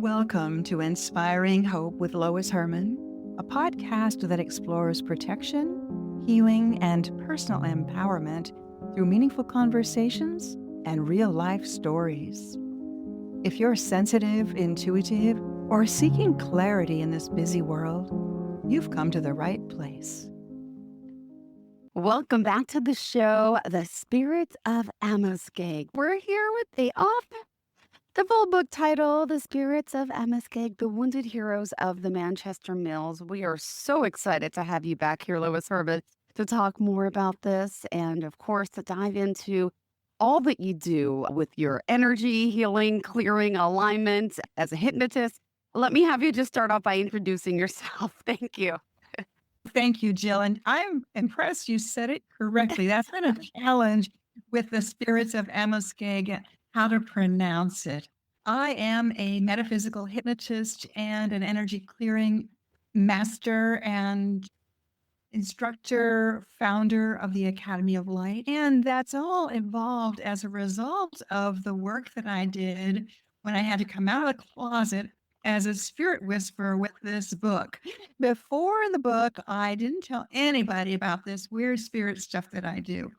Welcome to Inspiring Hope with Lois Hermann, a podcast that explores protection, healing, and personal empowerment through meaningful conversations and real-life stories. If you're sensitive, intuitive, or seeking clarity in this busy world, you've come to the right place. Welcome back to the show, The Spirits of Amoskeag. We're here with the author. The full book title, The Spirits of Amoskeag, The Wounded Heroes of the Manchester Mills. We are so excited to have you back here, Lois Hermann, to talk more about this and, of course, to dive into all that you do with your energy, healing, clearing, alignment as a hypnotist. Let me have you just start off by introducing yourself. Thank you. Thank you, Jill. And I'm impressed you said it correctly. That's been a challenge with the Spirits of Amoskeag, how to pronounce it. I am a metaphysical hypnotist and an energy clearing master and instructor, founder of the Academy of Light. And that's all evolved as a result of the work that I did when I had to come out of the closet as a spirit whisperer with this book. Before the book, I didn't tell anybody about this weird spirit stuff that I do.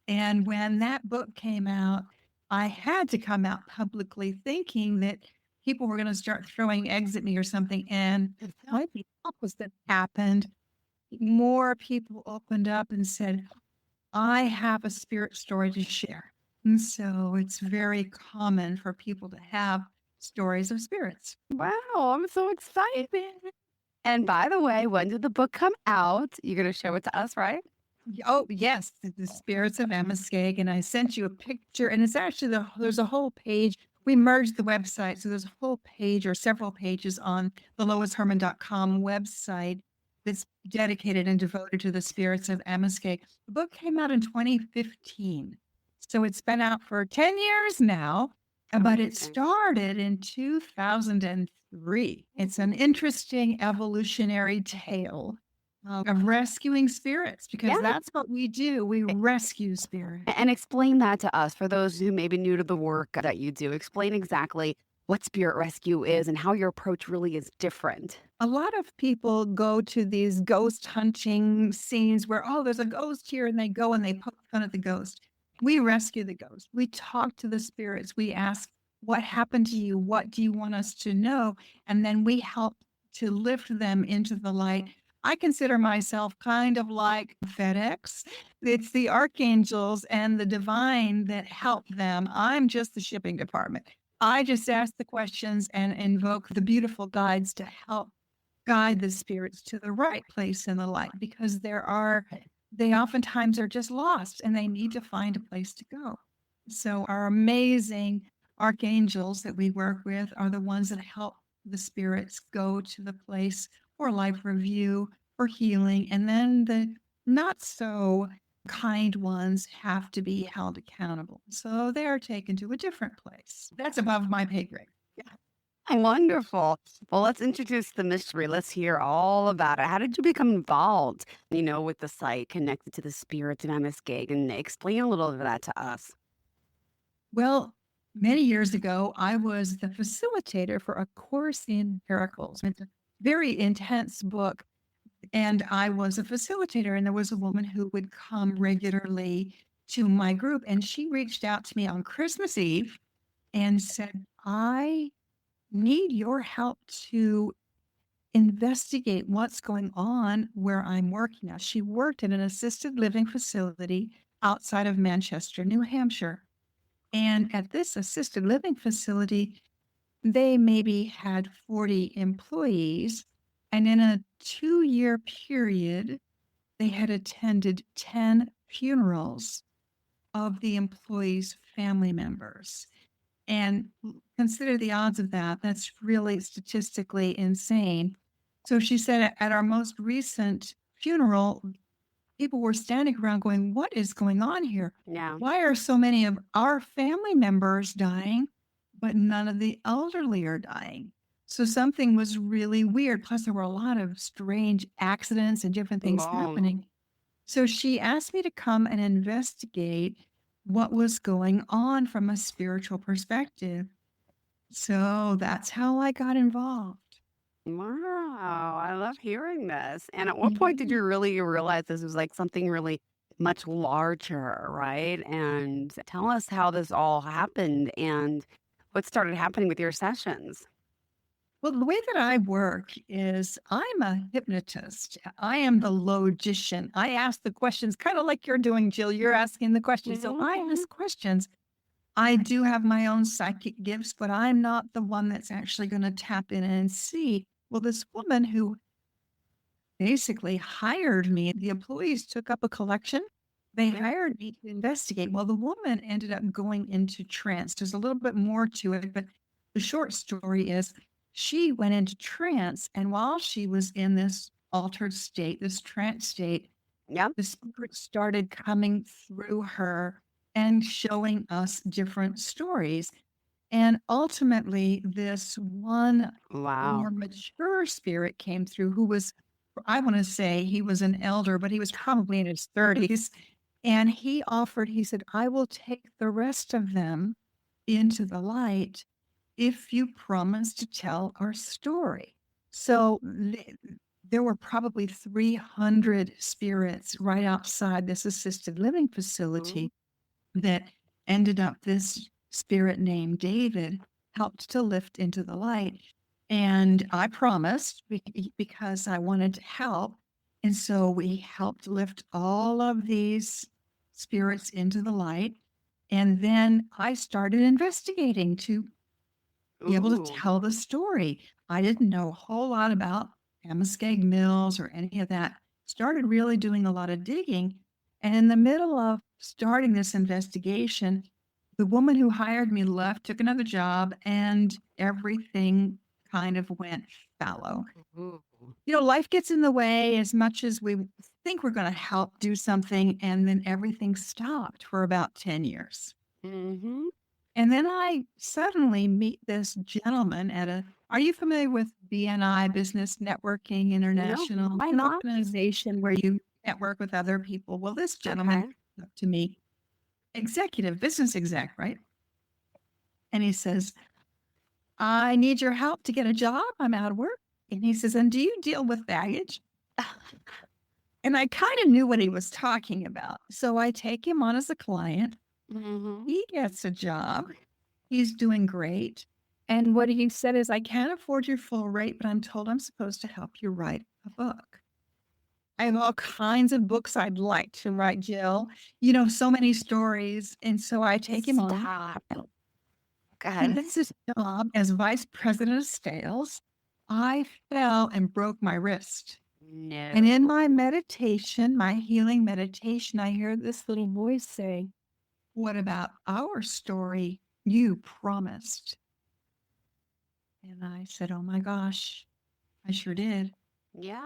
And when that book came out, I had to come out publicly thinking that people were going to start throwing eggs at me or something. And the opposite happened. More people opened up and said, I have a spirit story to share. And so it's very common for people to have stories of spirits. Wow, I'm so excited. And by the way, when did the book come out? You're going to show it to us, right? Oh, yes, The Spirits of Amoskeag. And I sent you a picture, and it's actually there's a whole page. We merged the website, so there's a whole page or several pages on the loishermann.com website that's dedicated and devoted to the Spirits of Amoskeag. The book came out in 2015, so it's been out for 10 years now, but it started in 2003. It's an interesting evolutionary tale of rescuing spirits, because that's what we do. We rescue spirits. And explain that to us for those who may be new to the work that you do. Explain exactly what spirit rescue is and how your approach really is different. A lot of people go to these ghost hunting scenes where, oh, there's a ghost here, and they go and they poke fun at the ghost. We rescue the ghost. We talk to the spirits. We ask, what happened to you? What do you want us to know? And then we help to lift them into the light. I consider myself kind of like FedEx. It's the archangels and the divine that help them. I'm just the shipping department. I just ask the questions and invoke the beautiful guides to help guide the spirits to the right place in the light, because they oftentimes are just lost and they need to find a place to go. So our amazing archangels that we work with are the ones that help the spirits go to the place for life review, for healing, and then the not so kind ones have to be held accountable. So they are taken to a different place. That's above my pay grade. Wonderful. Well, let's introduce the mystery. Let's hear all about it. How did you become involved, with the site connected to the Spirits of Amoskeag? And explain a little of that to us. Well, many years ago, I was the facilitator for A Course in Miracles. It's a very intense book. And I was a facilitator, and there was a woman who would come regularly to my group. And she reached out to me on Christmas Eve and said, I need your help to investigate what's going on where I'm working now. She worked in an assisted living facility outside of Manchester, New Hampshire. And at this assisted living facility, they maybe had 40 employees. And in a 2-year period, they had attended 10 funerals of the employees' family members. And consider the odds of that. That's really statistically insane. So she said at our most recent funeral, people were standing around going, what is going on here? Yeah. Why are so many of our family members dying, but none of the elderly are dying? So something was really weird. Plus, there were a lot of strange accidents and different things happening. So she asked me to come and investigate what was going on from a spiritual perspective. So that's how I got involved. Wow, I love hearing this. And at what point did Mhm. you really realize this was like something really much larger, right? And tell us how this all happened and what started happening with your sessions. Well, the way that I work is I'm a hypnotist. I am the logician. I ask the questions, kind of like you're doing, Jill. You're asking the questions. So I Mhm. ask questions. I do have my own psychic gifts, but I'm not the one that's actually going to tap in and see. Well, this woman who basically hired me, the employees took up a collection. They Yeah. hired me to investigate. Well, the woman ended up going into trance. There's a little bit more to it, but the short story is she went into trance. And while she was in this altered state, this trance state, Yeah. the spirit started coming through her and showing us different stories. And ultimately, this one Wow. more mature spirit came through who was, I want to say he was an elder, but he was probably in his 30s. And he offered, he said, I will take the rest of them into the light if you promise to tell our story. So there were probably 300 spirits right outside this assisted living Mhm. facility that ended up this spirit named David helped to lift into the light. And I promised because I wanted to help. And so we helped lift all of these spirits into the light. And then I started investigating to be able to Ooh. tell the story. I didn't know a whole lot about Amoskeag Mills or any of that. Started really doing a lot of digging. And in the middle of starting this investigation, the woman who hired me left, took another job, and everything kind of went fallow. Ooh. Life gets in the way as much as we think we're going to help do something, and then everything stopped for about 10 years. Mhm. And then I suddenly meet this gentleman are you familiar with BNI, Business Networking No, International? why An not? organization where you network with other people. Well, this gentleman Okay. came up to me, executive, business exec, right? And he says, I need your help to get a job. I'm out of work. And he says, and do you deal with baggage? And I kind of knew what he was talking about. So I take him on as a client. Mhm. He gets a job. He's doing great. And what he said is, I can't afford your full rate, but I'm told I'm supposed to help you write a book. I have all kinds of books I'd like to write, Jill. So many stories. And so I take him on. Stop. He God. gets his job as vice president of sales. I fell and broke my wrist. And in No. my meditation, my healing meditation, I hear this little voice say, what about our story? You promised. And I said, oh my gosh, I sure did.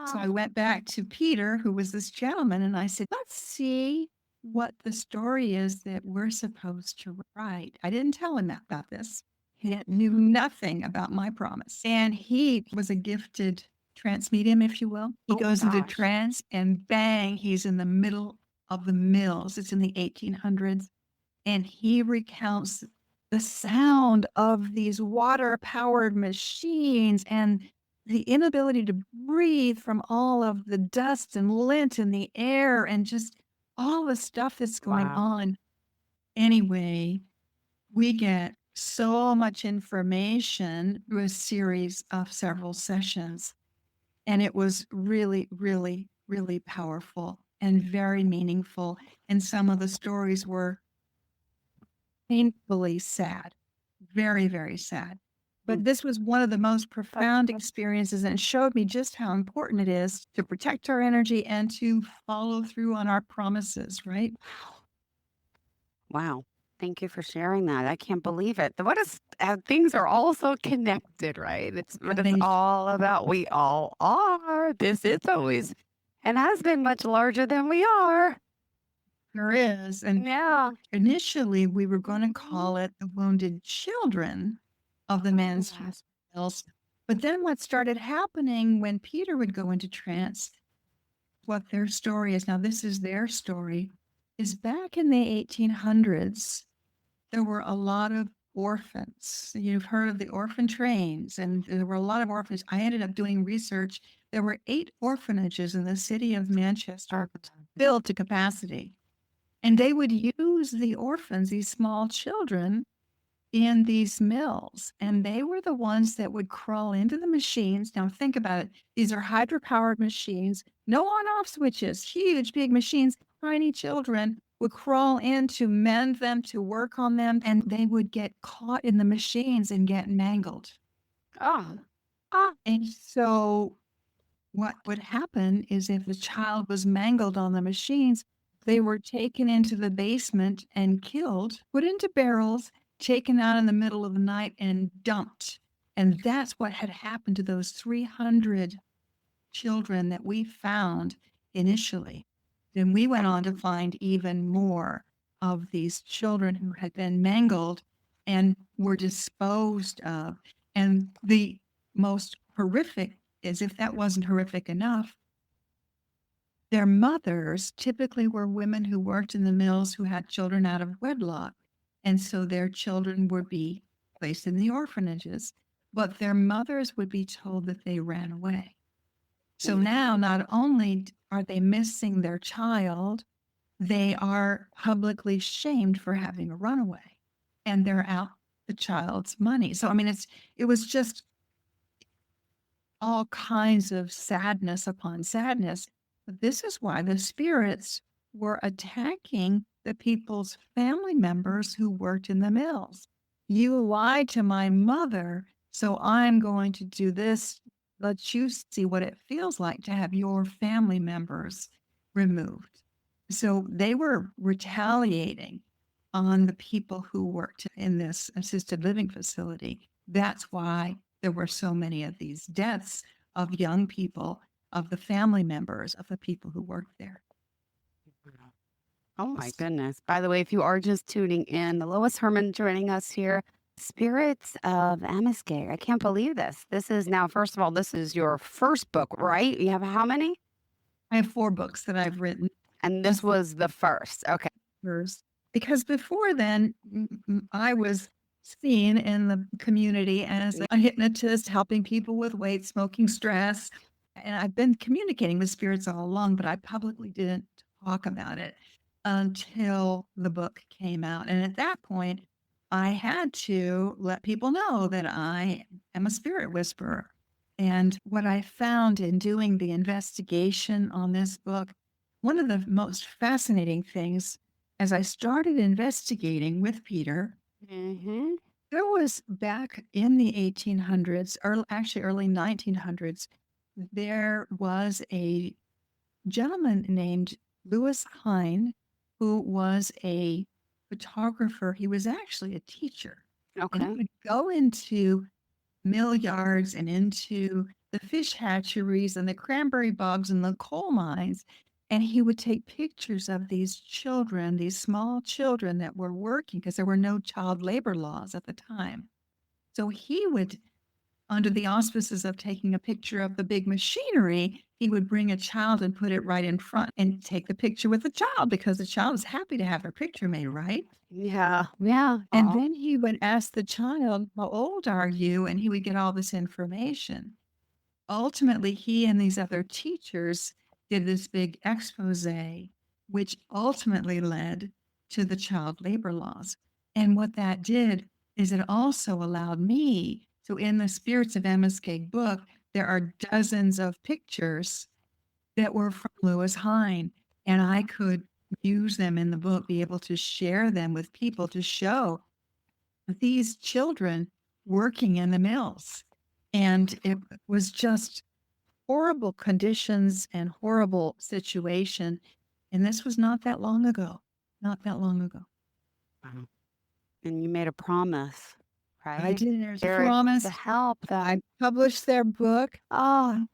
So Yeah. I went back to Peter, who was this gentleman, and I said, let's see what the story is that we're supposed to write. I didn't tell him about this. He knew nothing about my promise. And he was a gifted trance medium, if you will. He Oh goes into gosh. trance and bang, he's in the middle of the mills. It's in the 1800s. And he recounts the sound of these water powered machines and the inability to breathe from all of the dust and lint in the air and just all the stuff that's going Wow. on. Anyway, we get so much information through a series of several sessions. And it was really, really, really powerful and very meaningful. And some of the stories were painfully sad, very, very sad. Mm. But this was one of the most That's profound experiences, and it showed me just how important it is to protect our energy and to follow through on our promises, right? wow. Thank you for sharing that. I can't believe it. What is things are all so connected, right? It's what And it's they all about. We all are. This is always and has been much larger than we are. sure is. And Yeah. initially, we were going to Mhm. call it the wounded children of the Oh, man's mills. But then what started happening when Peter would go into trance, what their story is now, this is their story, is back in the 1800s. There were a lot of orphans. You've heard of the orphan trains, and there were a lot of orphans. I ended up doing research. There were 8 orphanages in the city of Manchester filled to capacity. And they would use the orphans, these small children, in these mills. And they were the ones that would crawl into the machines. Now, think about it. These are hydro-powered machines, no on-off switches, huge, big machines. Tiny children would crawl in to mend them, to work on them, and they would get caught in the machines and get mangled. Oh, And so what would happen is if a child was mangled on the machines, they were taken into the basement and killed, put into barrels, taken out in the middle of the night and dumped. And that's what had happened to those 300 children that we found initially. Then we went on to find even more of these children who had been mangled and were disposed of. And the most horrific is, if that wasn't horrific enough, their mothers typically were women who worked in the mills who had children out of wedlock. And so their children would be placed in the orphanages, but their mothers would be told that they ran away. So now not only are they missing their child, they are publicly shamed for having a runaway, and they're out the child's money. So, I mean, it was just all kinds of sadness upon sadness. But this is why the spirits were attacking the people's family members who worked in the mills. You lied to my mother, so I'm going to do this. Let you see what it feels like to have your family members removed. So they were retaliating on the people who worked in this assisted living facility. That's why there were so many of these deaths of young people, of the family members of the people who worked there. oh my goodness. By the way, if you are just tuning in, Lois Hermann joining us here. Spirits of Amoskeag. I can't believe this. This is now, first of all, this is your first book, right? You have how many? I have 4 books that I've written. And this was the first. Okay. First, because before then, I was seen in the community as a hypnotist helping people with weight, smoking, stress. And I've been communicating with spirits all along, but I publicly didn't talk about it until the book came out. And at that point, I had to let people know that I am a spirit whisperer. And what I found in doing the investigation on this book, one of the most fascinating things, as I started investigating with Peter, Mm-hmm. there was back in the 1800s, or actually early 1900s, there was a gentleman named Lois Hermann who was a photographer. He was actually a teacher. And he Okay. would go into mill yards and into the fish hatcheries and the cranberry bogs and the coal mines. And he would take pictures of these children, these small children that were working because there were no child labor laws at the time. So he would, under the auspices of taking a picture of the big machinery, he would bring a child and put it right in front and take the picture with the child because the child is happy to have their picture made, right? Yeah. Yeah. And then he would ask the child, "How old are you?" And he would get all this information. Ultimately, he and these other teachers did this big expose, which ultimately led to the child labor laws. And what that did is it also allowed me, so in the Spirits of Amoskeag book, there are dozens of pictures that were from Lois Hermann, and I could use them in the book, be able to share them with people to show these children working in the mills. And it was just horrible conditions and horrible situation. And this was not that long ago. Not that long ago. Wow. And you made a promise, right? I did. There's a Spirits promise. to help them. I published their book. Oh,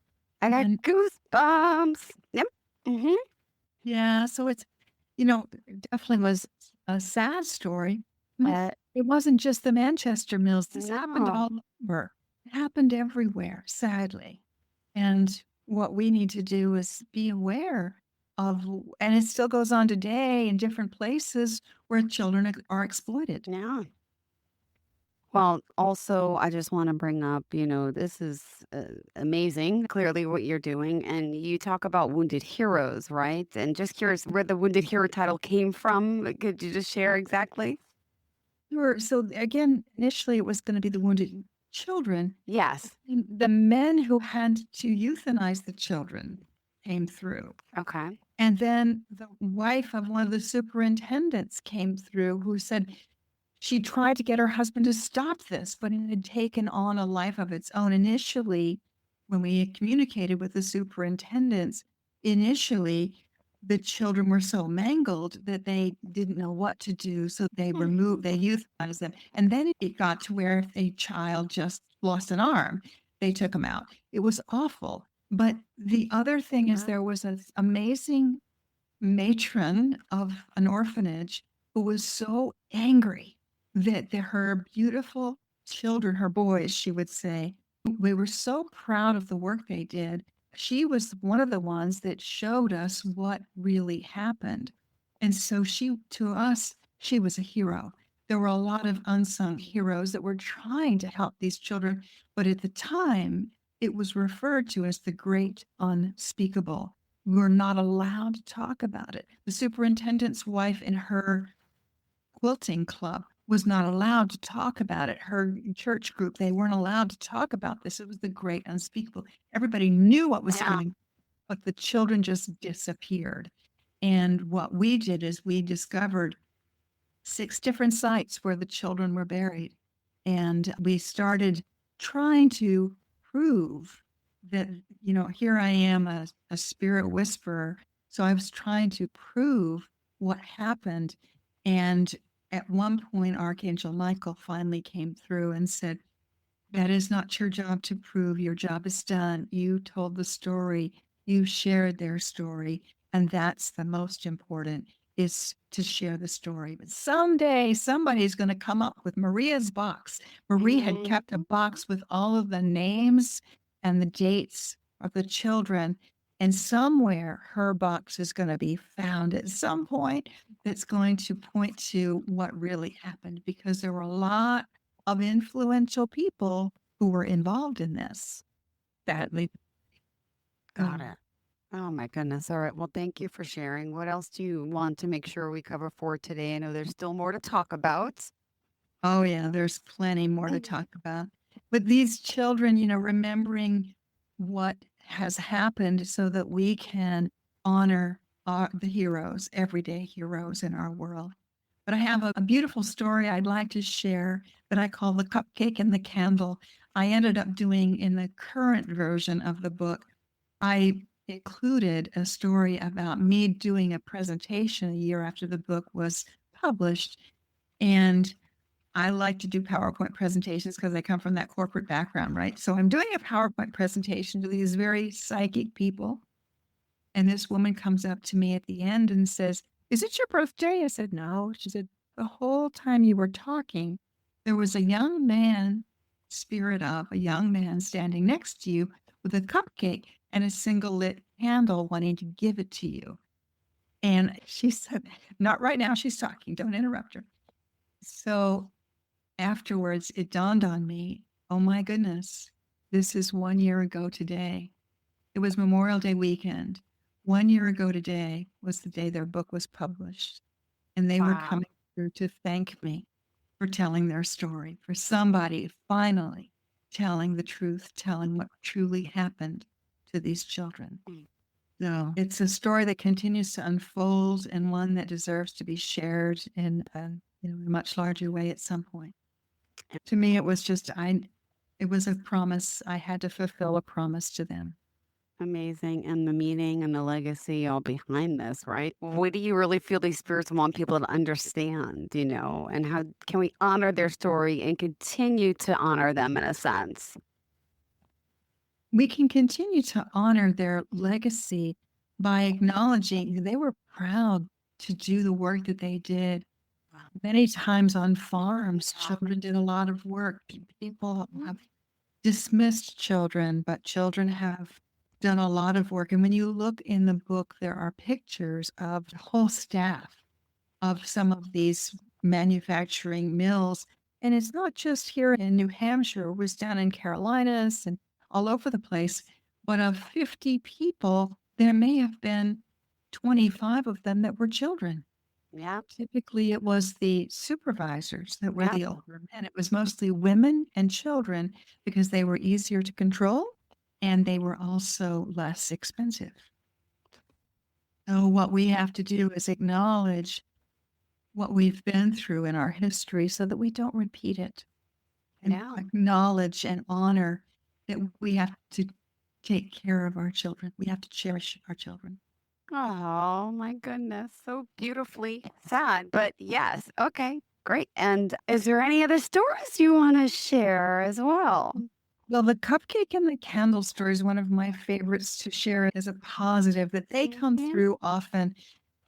I got And goosebumps. Yep. Mm-hmm. yeah, so it's, it definitely was a sad story. But it wasn't just the Manchester mills. This happened No. all over. It happened everywhere, sadly. And what we need to do is be aware of, and it still goes on today in different places where children are exploited. Yeah. Well, also, I just want to bring up, this is amazing, clearly, what you're doing. And you talk about wounded heroes, right? And just curious where the wounded hero title came from. Could you just share exactly? Sure. So again, initially it was going to be the wounded children. Yes. The men who had to euthanize the children came through. Okay. And then the wife of one of the superintendents came through who said she tried to get her husband to stop this, but it had taken on a life of its own. Initially, when we communicated with the superintendents, initially the children were so mangled that they didn't know what to do. So they euthanized them. And then it got to where if a child just lost an arm, they took them out. It was awful. But the other thing is there was an amazing matron of an orphanage who was so angry that her beautiful children, her boys, she would say, we were so proud of the work they did. She was one of the ones that showed us what really happened. And so to us, she was a hero. There were a lot of unsung heroes that were trying to help these children, but at the time, it was referred to as the Great Unspeakable. We were not allowed to talk about it. The superintendent's wife in her quilting club was not allowed to talk about it. Her church group, they weren't allowed to talk about this. It was the Great Unspeakable. Everybody knew what was Yeah. coming, but the children just disappeared. And what we did is we discovered 6 different sites where the children were buried. And we started trying to prove that, here I am, a spirit whisperer. So I was trying to prove what happened. And at one point, Archangel Michael finally came through and said, that is not your job to prove. Your job is done. You told the story. You shared their story. And that's the most important, is to share the story. But someday somebody's going to come up with Maria's box. Marie had kept a box with all of the names and the dates of the children. And somewhere her box is going to be found at some point that's going to point to what really happened, because there were a lot of influential people who were involved in this. Sadly. Got it. Oh my goodness. All right. Well, thank you for sharing. What else do you want to make sure we cover for today? I know there's still more to talk about. Oh yeah, there's plenty more to talk about. But these children, remembering what has happened so that we can honor the heroes, everyday heroes in our world. But I have a beautiful story I'd like to share that I call The Cupcake and the Candle. I ended up doing in the current version of the book, I included a story about me doing a presentation a year after the book was published. And I like to do PowerPoint presentations because I come from that corporate background, right? So I'm doing a PowerPoint presentation to these very psychic people. And this woman comes up to me at the end and says, "Is it your birthday?" I said, "No." She said, "The whole time you were talking, there was a young man, spirit of a young man standing next to you with a cupcake and a single lit candle wanting to give it to you." And she said, "Not right now. She's talking. Don't interrupt her." So afterwards, it dawned on me, oh my goodness, this is 1 year ago today. It was Memorial Day weekend. 1 year ago today was the day their book was published. And they were Wow. coming through to thank me for telling their story, for somebody finally telling the truth, telling what truly happened to these children. Mm. So it's a story that continues to unfold, and one that deserves to be shared in a much larger way at some point. To me, it was it was a promise. I had to fulfill a promise to them. Amazing. And the meaning and the legacy all behind this, right? What do you really feel these spirits want people to understand, and how can we honor their story and continue to honor them in a sense? We can continue to honor their legacy by acknowledging they were proud to do the work that they did. Many times on farms, children did a lot of work. People have dismissed children, but children have done a lot of work. And when you look in the book, there are pictures of the whole staff of some of these manufacturing mills. And it's not just here in New Hampshire, it was down in Carolinas and all over the place. But of 50 people, there may have been 25 of them that were children. Yeah. Typically, it was the supervisors that were Yeah. the older men. It was mostly women and children because they were easier to control and they were also less expensive. So, what we have to do is acknowledge what we've been through in our history so that we don't repeat it and Yeah. acknowledge and honor that we have to take care of our children. We have to cherish our children. Oh my goodness. So beautifully sad. But yes. Okay. Great. And is there any other stories you want to share as well? Well, the cupcake and the candle story is one of my favorites to share as a positive that they come Mhm. through often.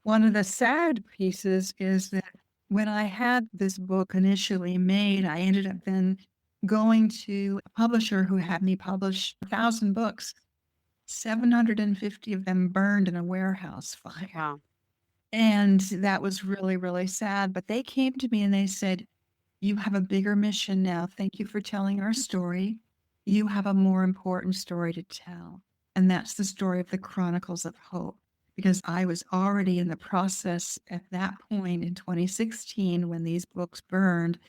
One of the sad pieces is that when I had this book initially made, I ended up then going to a publisher who had me publish 1,000 books. 750 of them burned in a warehouse fire. Wow. And that was really, really sad. But they came to me and they said, "You have a bigger mission now. Thank you for telling our story. You have a more important story to tell." And that's the story of the Chronicles of Hope. Because I was already in the process at that point in 2016 when these books burned.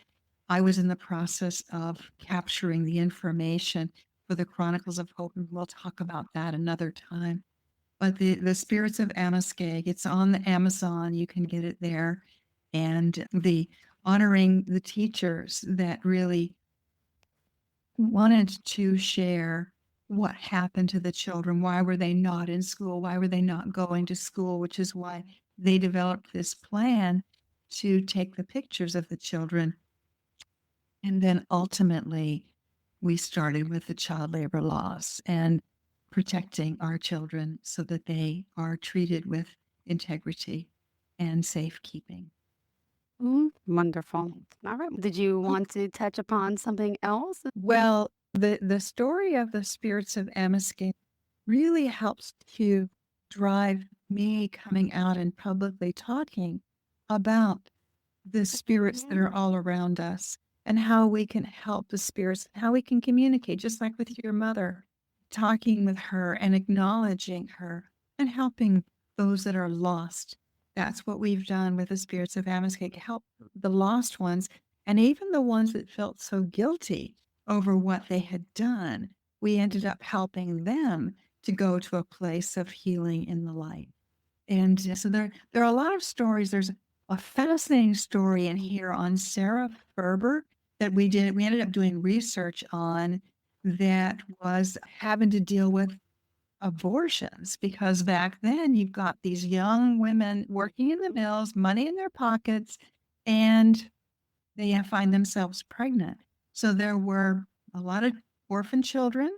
I was in the process of capturing the information for the Chronicles of Hope, and we'll talk about that another time. But the Spirits of Amoskeag, it's on the Amazon. You can get it there. And the honoring the teachers that really wanted to share what happened to the children. Why were they not in school? Why were they not going to school? Which is why they developed this plan to take the pictures of the children. And then ultimately, we started with the child labor laws and protecting our children so that they are treated with integrity and safekeeping. Wonderful. All right. Did you want to touch upon something else? Well, the story of the Spirits of Amoskeag really helps to drive me coming out and publicly talking about the spirits that are all around us and how we can help the spirits, how we can communicate, just like with your mother, talking with her and acknowledging her and helping those that are lost. That's what we've done with the Spirits of Amoskeag, help the lost ones and even the ones that felt so guilty over what they had done. We ended up helping them to go to a place of healing in the light. And so there are a lot of stories. There's a fascinating story in here on Sarah Ferber that we did. We ended up doing research on that was having to deal with abortions because back then you've got these young women working in the mills, money in their pockets, and they find themselves pregnant. So there were a lot of orphan children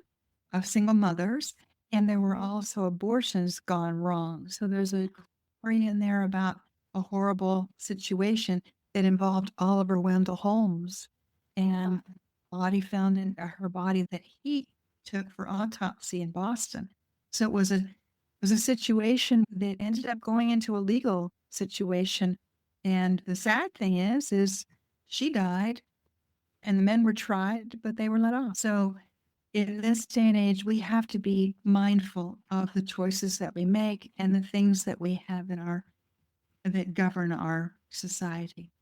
of single mothers, and there were also abortions gone wrong. So there's a story in there about a horrible situation that involved Oliver Wendell Holmes and a body found in her body that he took for autopsy in Boston. So it was a situation that ended up going into a legal situation. And the sad thing is she died and the men were tried, but they were let off. So in this day and age, we have to be mindful of the choices that we make and the things that we have that govern our society.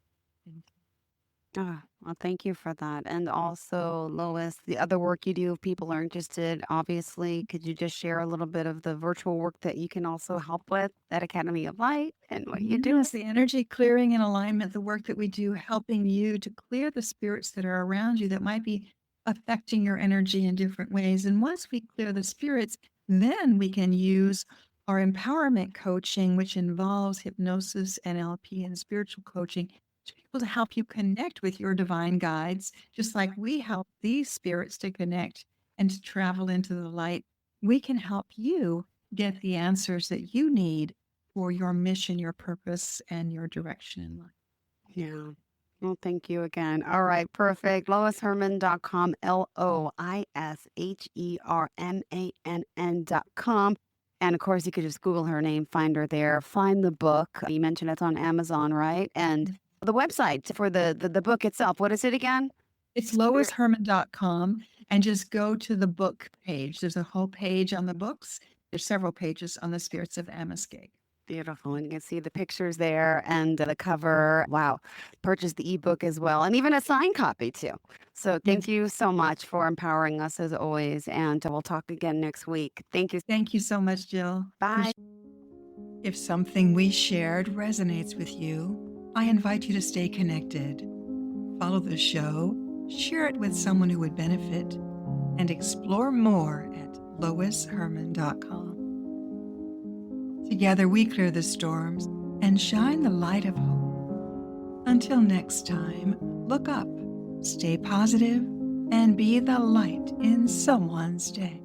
Well, thank you for that. And also, Lois, the other work you do, if people are interested, obviously, could you just share a little bit of the virtual work that you can also help with at Academy of Light and what you do? Yes, the energy clearing and alignment, the work that we do, helping you to clear the spirits that are around you that might be affecting your energy in different ways. And once we clear the spirits, then we can use our empowerment coaching, which involves hypnosis, NLP, and spiritual coaching to be able to help you connect with your divine guides, just like we help these spirits to connect and to travel into the light. We can help you get the answers that you need for your mission, your purpose, and your direction in life. Yeah. Well, thank you again. All right, perfect. LoisHermann.com, LoisHermann.com. And of course, you could just Google her name, find her there, find the book. You mentioned it's on Amazon, right? And The website for the book itself, what is it again? It's loishermann.com, and just go to the book page. There's a whole page on the books. There's several pages on the spirits of Amoskeag. Beautiful. And you can see the pictures there and the cover. Wow. Purchase the ebook as well, and even a signed copy too. So thank you so much for empowering us as always. And we'll talk again next week. Thank you. Thank you so much, Jill. Bye. If something we shared resonates with you, I invite you to stay connected. Follow the show, share it with someone who would benefit, and explore more at loishermann.com. Together we clear the storms and shine the light of hope. Until next time, look up, stay positive, and be the light in someone's day.